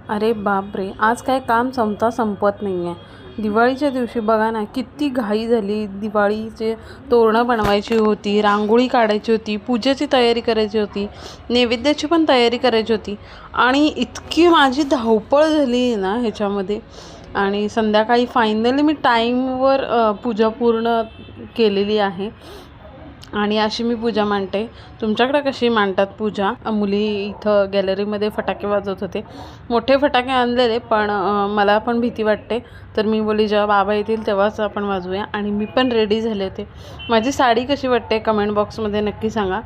अरे बापरे! आज काय काम संपत नाही आहे. दिवाळीच्या दिवशी बघा ना, किती घाई झाली. दिवाळीचे तोरणं बनवायची होती, रांगोळी काढायची होती, पूजेची तयारी करायची होती, नैवेद्याची पण तयारी करायची होती आणि इतकी माझी धावपळ झाली आहे ना ह्याच्यामध्ये. आणि संध्याकाळी फायनली मी टाईमवर पूजा पूर्ण केलेली आहे. आणि अशी मी पूजा मांडते. तुमच्याकडे कशी मांडतात पूजा? मुली इथं गॅलरीमध्ये फटाके वाजवत होते. मोठे फटाके आणलेले, पण मला पण भीती वाटते. तर मी बोलली जेव्हा बाबा येतील तेव्हाच आपण वाजवूया. आणि मी पण रेडी झाले होते. माझी साडी कशी वाटते कमेंट बॉक्समध्ये नक्की सांगा.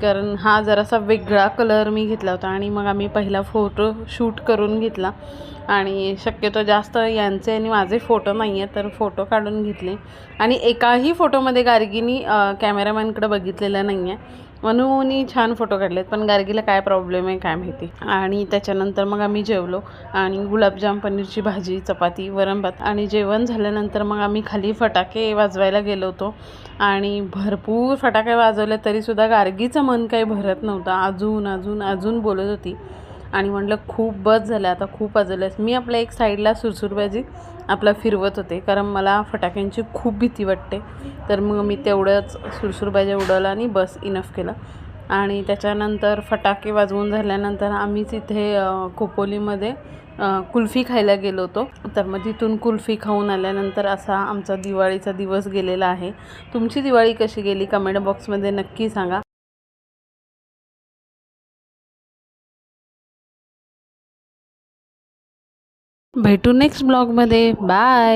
कारण हा जरासा वेगळा कलर मी घेतला होता आणि मग आम्ही पहिला फोटो शूट करून घेतला. आणि शक्यतो जास्त यांचे आणि माझे फोटो नाही आहेत, तर फोटो काढून घेतले. आणि एकाही फोटोमध्ये गार्गीनी कॅमेरामॅनकडे बघितलेलं नाही आहे, म्हणून छान फोटो काढलेत. पण गार्गीला काय प्रॉब्लेम आहे काय माहिती. आणि त्याच्यानंतर मग आम्ही जेवलो आणि गुलाबजाम, पनीरची भाजी, चपाती, वरण भात. आणि जेवण झाल्यानंतर मग आम्ही खाली फटाके वाजवायला गेलो होतो. आणि भरपूर फटाके वाजवले तरीसुद्धा गार्गीचं मन काही भरत नव्हतं. अजून अजून अजून बोलत होती. आणि म्हटलं खूप बस झालं आता, खूप वाजवलं. मी आपल्या एक साईडला सुरसुरबाजी आपला फिरवत होते, कारण मला फटाक्यांची खूप भीती वाटते. तर मग मी तेवढंच सुरसुरबाजी उडवलं आणि बस इनफ केलं. आणि त्याच्यानंतर फटाके वाजवून झाल्यानंतर आम्हीच इथे खोपोलीमध्ये कुल्फी खायला गेलो होतो. तर मग तिथून कुल्फी खाऊन आल्यानंतर असा आमचा दिवाळीचा दिवस गेलेला आहे. तुमची दिवाळी कशी गेली कमेंट बॉक्समध्ये नक्की सांगा. भेटू नेक्स्ट ब्लॉगमध्ये. बाय.